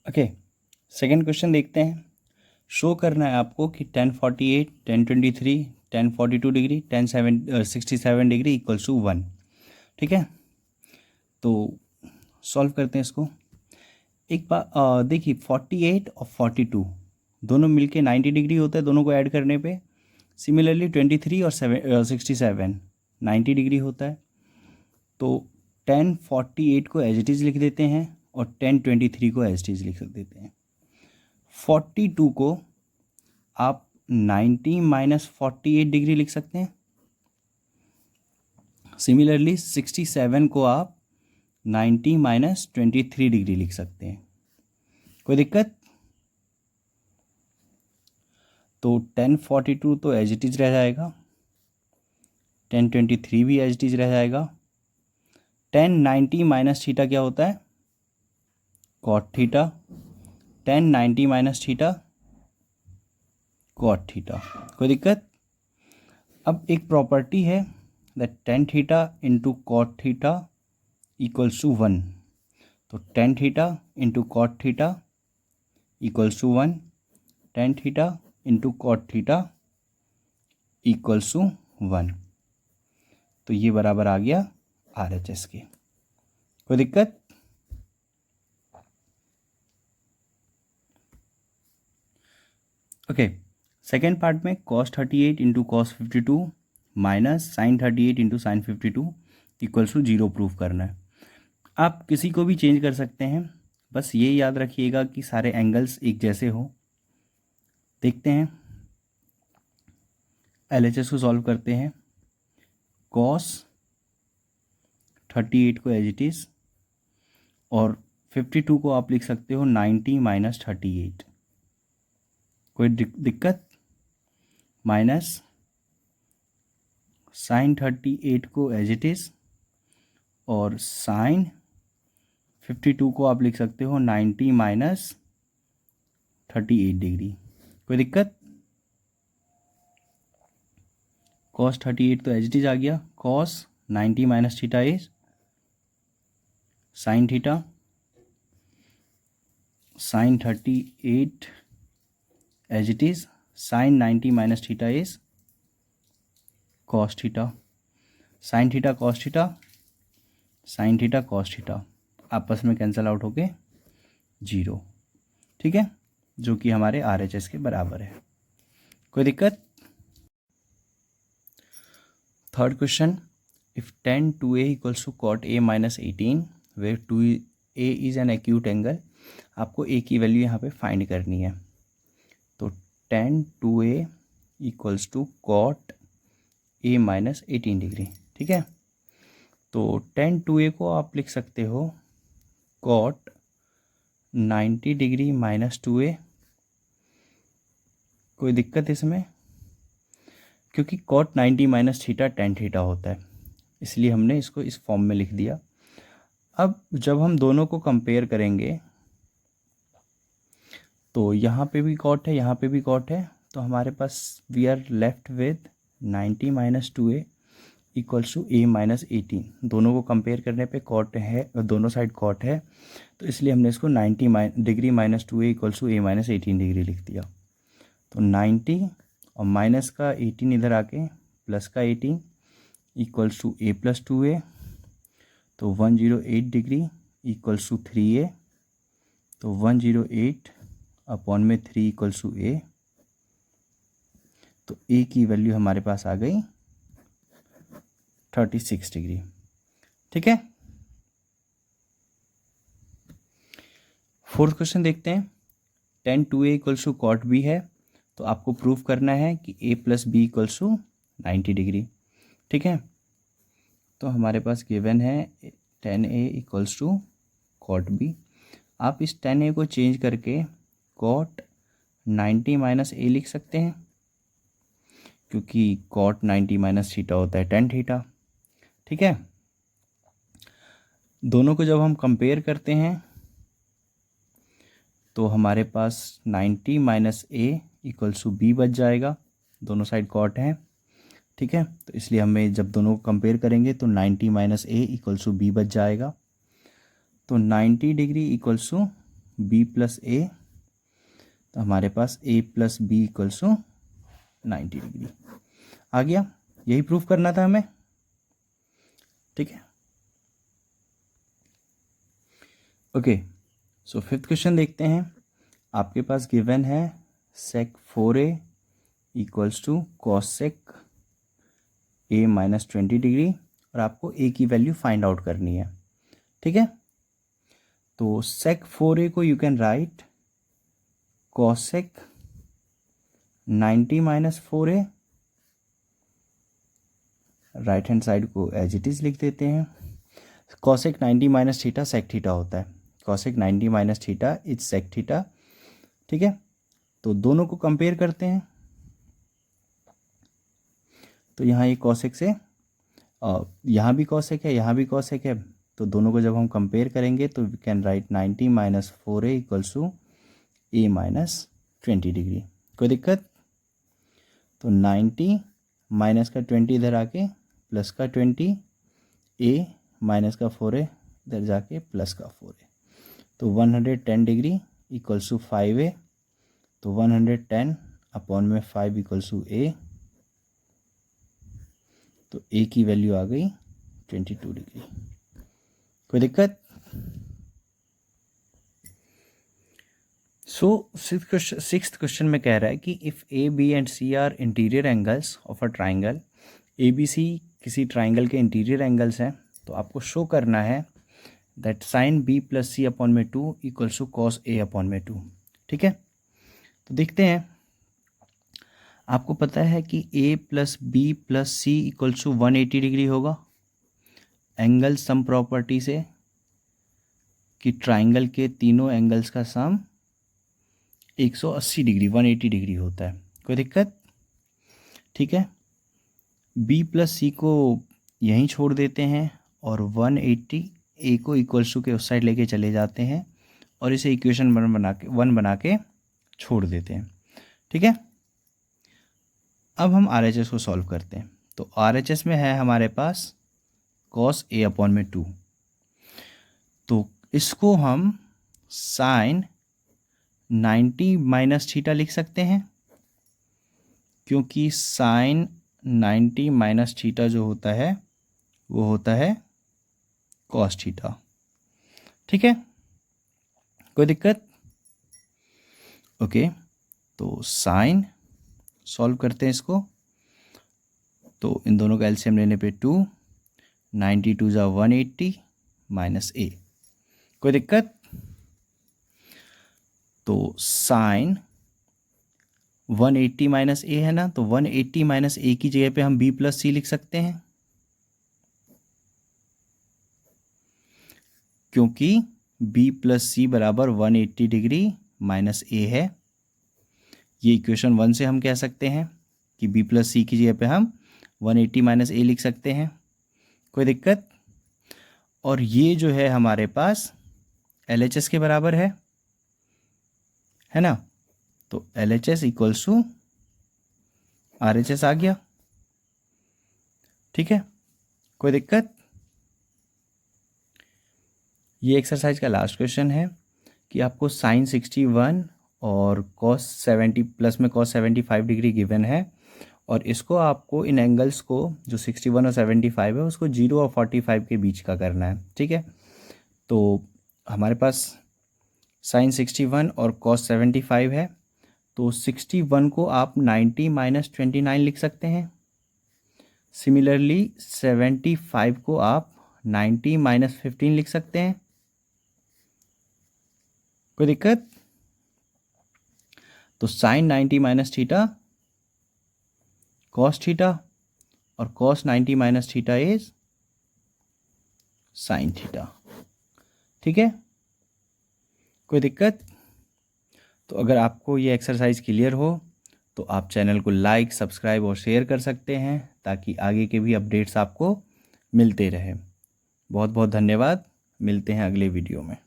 Okay, second question देखते हैं। Show करना है आपको कि 1048, 1023, 1042 डिग्री, 1067 डिग्री इक्वल्स टू 1। ठीक है, तो सॉल्व करते हैं इसको। एक बार देखिए, 48 और 42 दोनों मिलके 90 डिग्री होता है दोनों को ऐड करने पे। सिमिलरली 23 और 67 90 डिग्री होता है। तो 1048 को एज इट इज़ लिख देते हैं और 1023 को एज इट इज़ लिख देते हैं। 42 को आप 90 माइनस 48 डिग्री लिख सकते हैं। सिमिलरली 67 को आप 90 माइनस 23 डिग्री लिख सकते हैं। कोई दिक्कत? तो 1042 तो एज इट इज़ रह जाएगा, 1023 भी एज इट इज़ रह जाएगा। 1090 माइनस थीटा क्या होता है? Cot theta. 1090 minus theta cot theta. कोई दिक्कत? अब एक प्रॉपर्टी है that tan theta into cot theta equals to 1। तो tan theta into cot theta equals to 1, tan theta into cot theta equals to 1। तो ये बराबर आ गया RHS के। कोई दिक्कत? ओके, सेकेंड पार्ट में cos 38 into cos 52 minus sin 38 into sin 52 equals to 0 proof करना है। आप किसी को भी चेंज कर सकते हैं, बस ये याद रखिएगा कि सारे एंगल्स एक जैसे हो। देखते हैं, LHS को सॉल्व करते हैं। cos 38 को एज इट इज़ और 52 को आप लिख सकते हो 90 माइनस 38। कोई दिक्कत? माइनस sin 38 को एज इट इज़ और sin 52 को आप लिख सकते हो 90 माइनस 38 डिग्री। कोई दिक्कत? cos 38 तो एज इट इज़ आ गया। cos 90 minus theta is sin theta, sin 38 as it is sin 90 minus theta is cos theta. sin theta cos theta, sin theta cos theta आपस में कैंसिल आउट होके 0। ठीक है, जो कि हमारे RHS के बराबर है। कोई दिक्कत? Third question, if tan 2a equals to cot a minus 18 where 2a is an acute angle. आपको a की वैल्यू यहाँ पे फाइंड करनी है। तो tan 2a equals to cot a minus 18 degree. ठीक है, तो tan 2a को आप लिख सकते हो cot 90 डिग्री माइनस 2a। कोई दिक्कत इसमें? क्योंकि cot 90 minus theta tan theta होता है, इसलिए हमने इसको इस फॉर्म में लिख दिया। अब जब हम दोनों को कंपेयर करेंगे तो यहाँ पे भी cot है, यहाँ पे भी cot है, तो हमारे पास we are left with 90 minus 2a equals to a minus 18। दोनों को कंपेयर करने पे cot है, दोनों साइड cot है, तो इसलिए हमने इसको 90 degree minus 2a equals to a minus 18 degree लिख दिया। तो 90 और माइनस का 18 इधर आके प्लस का 18 equals to a plus 2a, तो 108 डिग्री इक्वल्स टू 3a। तो 108 अपॉन में 3 इक्वल्स टू a। तो a की वैल्यू हमारे पास आ गई 36 डिग्री। ठीक है, फोर्थ क्वेश्चन देखते हैं। tan 2a equals to cot b है, तो आपको प्रूफ करना है कि a plus B equals to 90 degree. ठीक है, तो हमारे पास गिवन है tan a equals to cot b। आप इस tan a को चेंज करके cot 90 माइनस a लिख सकते हैं, क्योंकि cot 90 माइनस थीटा होता है tan थीटा। ठीक है, दोनों को जब हम कंपेयर करते हैं तो हमारे पास 90 minus a equals to b बच जाएगा, दोनों साइड cot हैं। ठीक है, तो इसलिए हमें जब दोनों को कंपेयर करेंगे तो 90 minus a equals to b बच जाएगा। तो 90 degree equals to B plus A, तो हमारे पास A plus B equals to 90 degree आ गया। यही प्रूफ करना था हमें, ठीक है। ओके, सो फिफ्थ क्वेश्चन देखते हैं। आपके पास गिवन है sec 4a equals to cosec a minus 20 degree, और आपको a की वैल्यू फाइंड आउट करनी है, ठीक है। तो sec 4a को you can write cosec 90 minus 4a, right hand side को एज इट इज़ लिख देते हैं। Cosec 90 minus theta sec theta होता है, cosec 90 minus theta is sec theta, ठीक है। तो दोनों को कंपेयर करते हैं। तो यहाँ ये कॉसेक से यहाँ भी कॉसेक है, यहाँ भी कॉसेक है, तो दोनों को जब हम कंपेयर करेंगे तो we can write 90 minus 4a equals to a minus 20 degree. कोई दिक्कत? तो 90 माइनस का 20 इधर आके प्लस का 20, a माइनस का 4a इधर जाके प्लस का 4a, तो 110 डिग्री इक्वल्स टू 5a, तो 110 अपॉन में 5 इक्वल्स टू a, तो a की वैल्यू आ गई 22 डिग्री। कोई दिक्कत? सो सिक्स्थ क्वेश्चन में कह रहा है कि if A B and C are interior angles of a triangle, A B C किसी ट्राइंगल के इंटीरियर एंगल्स हैं, तो आपको शो करना है that sine B plus C upon में 2 equals to cos A upon में 2, ठीक है। तो देखते हैं, आपको पता है कि A plus B plus C equals to 180 degree होगा एंगल सम प्रॉपर्टी से, कि ट्राइंगल के तीनों एंगल्स का सम 180 डिग्री 180 डिग्री होता है। कोई दिक्कत? ठीक है, बी प्लस सी को यहीं छोड़ देते हैं और 180 ए को इक्वल्स टू के उस साइड लेके चले जाते हैं और इसे इक्वेशन 1 बना के छोड़ देते हैं, ठीक है। अब हम RHS को सॉल्व करते हैं। तो RHS में है हमारे पास cos a अपॉन में 2, तो इसको हम साइन 90 माइनस थीटा लिख सकते हैं, क्योंकि साइन 90 माइनस थीटा जो होता है वो होता है कॉस थीटा, ठीक है। कोई दिक्कत? ओके, तो साइन सॉल्व करते हैं इसको, तो इन दोनों का एलसीएम लेने पे 2, 92 जा 180 माइनस a। कोई दिक्कत? तो साइन 180 माइनस a है ना, तो 180 माइनस a की जगह पे हम b प्लस सी लिख सकते हैं, क्योंकि b प्लस सी बराबर 180 डिग्री माइनस a है। ये इक्वेशन 1 से हम कह सकते हैं कि b प्लस सी की जगह पे हम 180 माइनस a लिख सकते हैं। कोई दिक्कत? और ये जो है हमारे पास LHS के बराबर है ना, तो LHS इक्वल्स टू RHS आ गया, ठीक है। कोई दिक्कत? ये एक्सरसाइज का लास्ट क्वेश्चन है कि आपको साइन 61 और कॉस 70 प्लस में कॉस 75 डिग्री गिवन है, और इसको आपको इन एंगल्स को जो 61 और 75 है उसको 0 और 45 के बीच का करना है, ठीक है। तो हमारे पास साइन 61 और कॉस 75 है, तो 61 को आप 90 माइनस 29 लिख सकते हैं। सिमिलरली 75 को आप 90 माइनस 15 लिख सकते हैं। कोई दिक्कत? तो sine 90 minus theta cos theta, और cos 90 minus theta is sine theta, ठीक है। कोई दिक्कत? तो अगर आपको ये एक्सरसाइज क्लियर हो तो आप चैनल को लाइक, सब्सक्राइब और शेयर कर सकते हैं, ताकि आगे के भी अपडेट्स आपको मिलते रहे। बहुत बहुत धन्यवाद, मिलते हैं अगले वीडियो में।